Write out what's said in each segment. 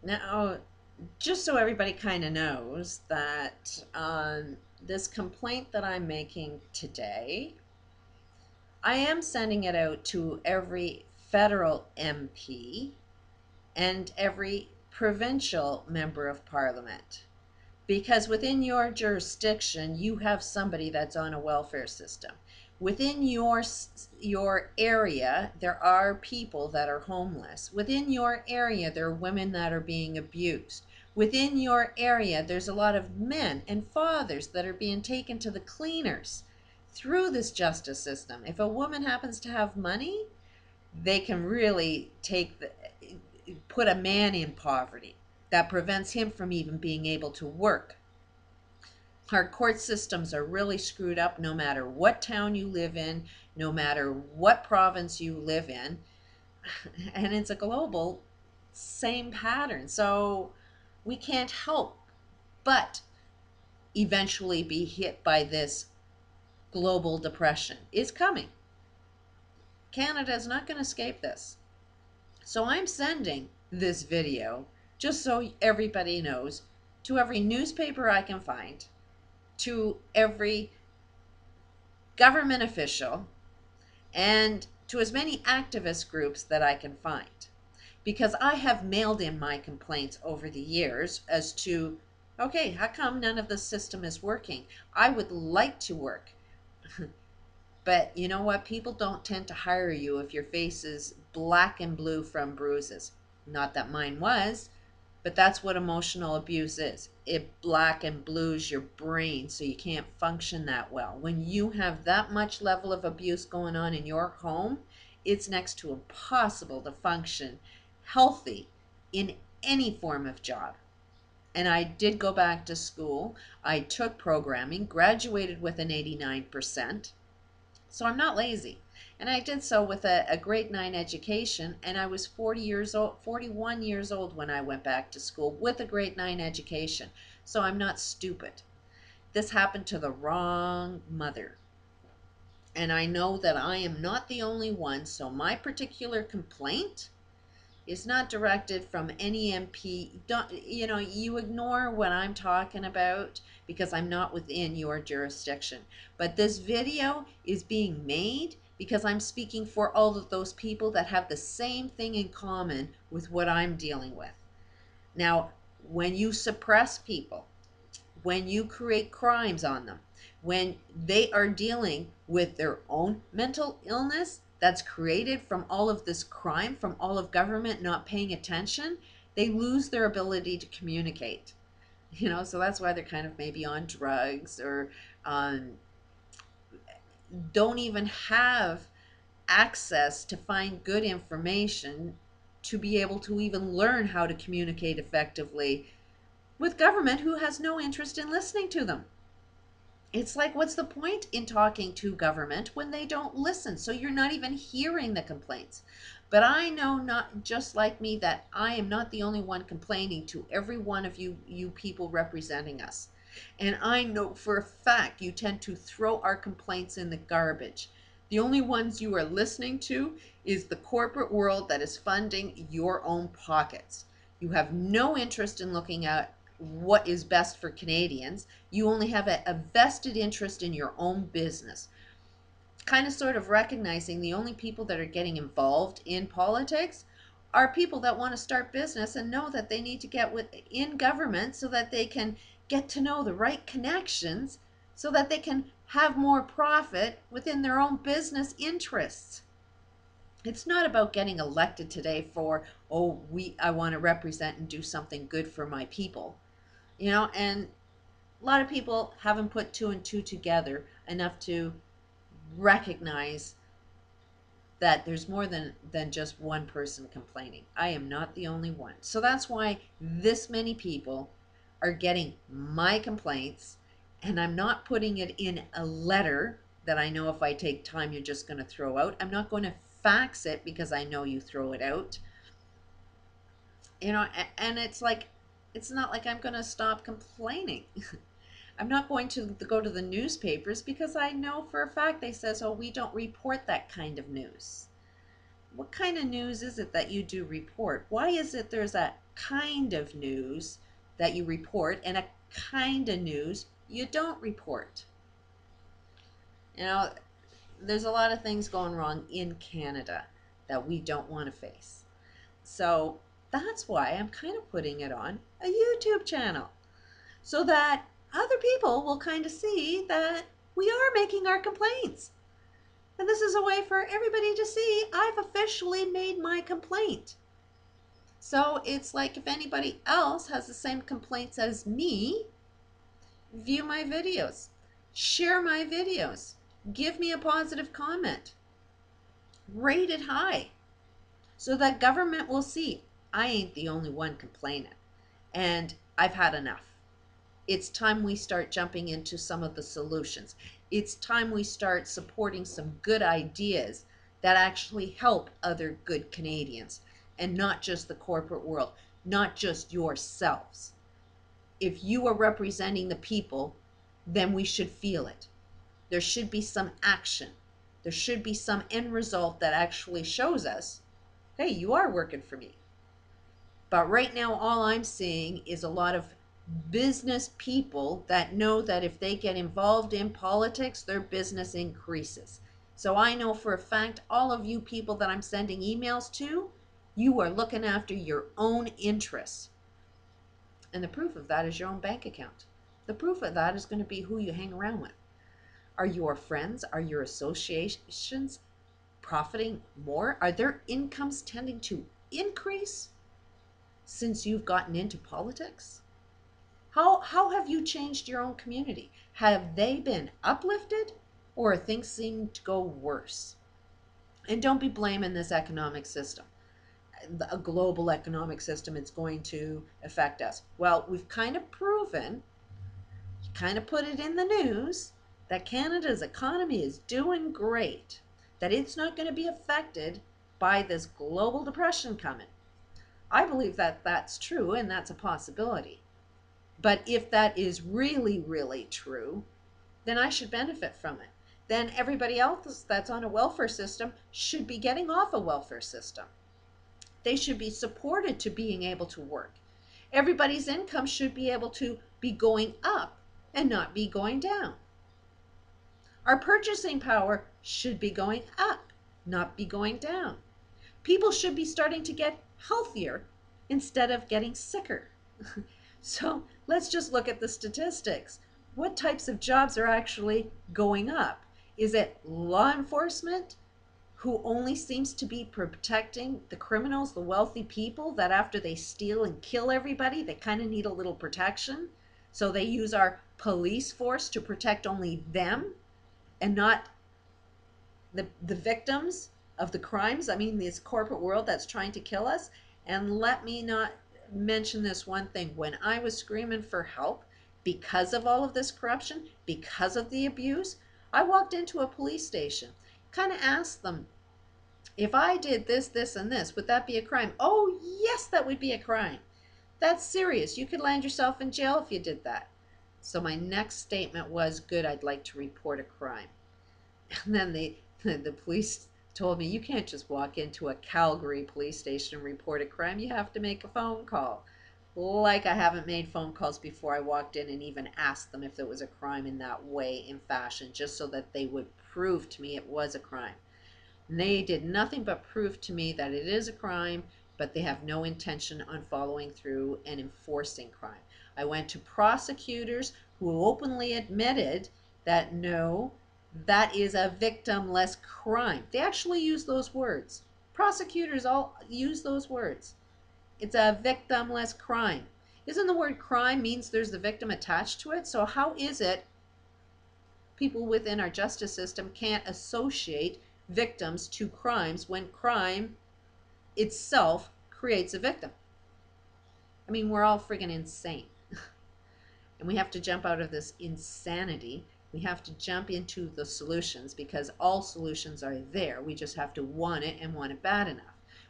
Now, just so everybody kind of knows that this complaint that I'm making today, I am sending it out to every federal MP and every provincial member of parliament. Because within your jurisdiction, you have somebody that's on a welfare system. Within your area, there are people that are homeless. Within your area, there are women that are being abused. Within your area, there's a lot of men and fathers that are being taken to the cleaners through this justice system. If a woman happens to have money, they can really put a man in poverty that prevents him from even being able to work. Our court systems are really screwed up no matter what town you live in, no matter what province you live in. And it's a global same pattern. So we can't help but eventually be hit by this global depression. It's coming. Canada is not going to escape this. So I'm sending this video, just so everybody knows, to every newspaper I can find, to every government official, and to as many activist groups that I can find. Because I have mailed in my complaints over the years as to, okay, how come none of the system is working? I would like to work. But you know what? People don't tend to hire you if your face is black and blue from bruises. Not that mine was, but that's what emotional abuse is. It black and blues your brain so you can't function that well. When you have that much level of abuse going on in your home, it's next to impossible to function healthy in any form of job. And I did go back to school. I took programming, graduated with an 89%. So I'm not lazy. And I did so with a grade 9 education, and I was 41 years old when I went back to school with a grade 9 education. So I'm not stupid. This happened to the wrong mother. And I know that I am not the only one, so my particular complaint is not directed from any MP. Don't, you ignore what I'm talking about because I'm not within your jurisdiction. But this video is being made because I'm speaking for all of those people that have the same thing in common with what I'm dealing with. Now, when you suppress people, when you create crimes on them, when they are dealing with their own mental illness that's created from all of this crime, from all of government not paying attention, they lose their ability to communicate. So that's why they're kind of maybe on drugs or don't even have access to find good information to be able to even learn how to communicate effectively with government who has no interest in listening to them. It's like, what's the point in talking to government when they don't listen? So you're not even hearing the complaints. But I know, not just like me, that I am not the only one complaining to every one of you people representing us. And I know for a fact you tend to throw our complaints in the garbage. The only ones you are listening to is the corporate world that is funding your own pockets. You have no interest in looking at what is best for Canadians. You only have a vested interest in your own business. Kind of sort of recognizing the only people that are getting involved in politics are people that want to start business and know that they need to get in government so that they can get to know the right connections so that they can have more profit within their own business interests. It's not about getting elected today for, oh, I want to represent and do something good for my people. And a lot of people haven't put two and two together enough to recognize that there's more than just one person complaining. I am not the only one. So that's why this many people are getting my complaints, and I'm not putting it in a letter that I know if I take time you're just going to throw out. I'm not going to fax it because I know you throw it out. And it's not like I'm going to stop complaining. I'm not going to go to the newspapers because I know for a fact they says, oh, we don't report that kind of news. what kind of news is it that you do report? Why is it there's a kind of news that you report and a kind of news you don't report? You know, there's a lot of things going wrong in Canada that we don't want to face. So that's why I'm kind of putting it on a YouTube channel so that other people will kind of see that we are making our complaints. And this is a way for everybody to see I've officially made my complaint. So it's like if anybody else has the same complaints as me, view my videos, share my videos, give me a positive comment, rate it high, so that government will see I ain't the only one complaining, and I've had enough. It's time we start jumping into some of the solutions. It's time we start supporting some good ideas that actually help other good Canadians, and not just the corporate world, not just yourselves. If you are representing the people, then we should feel it. There should be some action. There should be some end result that actually shows us, hey, you are working for me. But right now, all I'm seeing is a lot of business people that know that if they get involved in politics, their business increases. So I know for a fact, all of you people that I'm sending emails to, you are looking after your own interests. And the proof of that is your own bank account. The proof of that is going to be who you hang around with. Are your friends, are your associations profiting more? Are their incomes tending to increase since you've gotten into politics? How have you changed your own community? Have they been uplifted, or are things seem to go worse? And don't be blaming this economic system, a global economic system. It's going to affect us. Well, we've kind of proven, kind of put it in the news, that Canada's economy is doing great, that it's not going to be affected by this global depression coming. I believe that that's true, and that's a possibility. But if that is really, really true, then I should benefit from it. Then everybody else that's on a welfare system should be getting off a welfare system. They should be supported to being able to work. Everybody's income should be able to be going up and not be going down. Our purchasing power should be going up, not be going down. People should be starting to get healthier instead of getting sicker. So let's just look at the statistics. What types of jobs are actually going up? Is it law enforcement, who only seems to be protecting the criminals, the wealthy people, that after they steal and kill everybody, they kind of need a little protection? So they use our police force to protect only them and not the victims of the crimes. I mean, this corporate world that's trying to kill us. And let me not mention this one thing. When I was screaming for help because of all of this corruption, because of the abuse, I walked into a police station, kind of asked them, if I did this, this, and this, would that be a crime? Oh, yes, that would be a crime. That's serious. You could land yourself in jail if you did that. So my next statement was, good, I'd like to report a crime. And then the police told me, you can't just walk into a Calgary police station and report a crime. You have to make a phone call. Like I haven't made phone calls before I walked in and even asked them if it was a crime in that way, in fashion, just so that they would prove to me it was a crime. And they did nothing but prove to me that it is a crime, but they have no intention on following through and enforcing crime. I went to prosecutors who openly admitted that no, that is a victimless crime. They actually use those words. Prosecutors all use those words. It's a victimless crime. Isn't the word crime means there's the victim attached to it? So how is it people within our justice system can't associate victims to crimes when crime itself creates a victim? I mean, we're all friggin' insane. And we have to jump out of this insanity. We have to jump into the solutions, because all solutions are there. We just have to want it, and want it bad enough.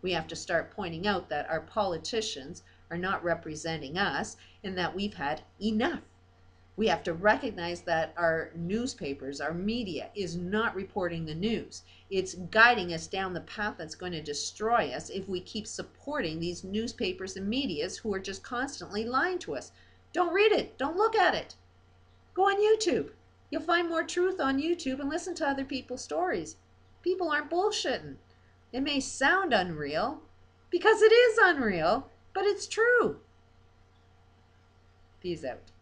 We have to start pointing out that our politicians are not representing us, and that we've had enough. We have to recognize that our newspapers, our media is not reporting the news. It's guiding us down the path that's going to destroy us if we keep supporting these newspapers and medias who are just constantly lying to us. Don't read it. Don't look at it. Go on YouTube. You'll find more truth on YouTube and listen to other people's stories. People aren't bullshitting. It may sound unreal because it is unreal, but it's true. Peace out.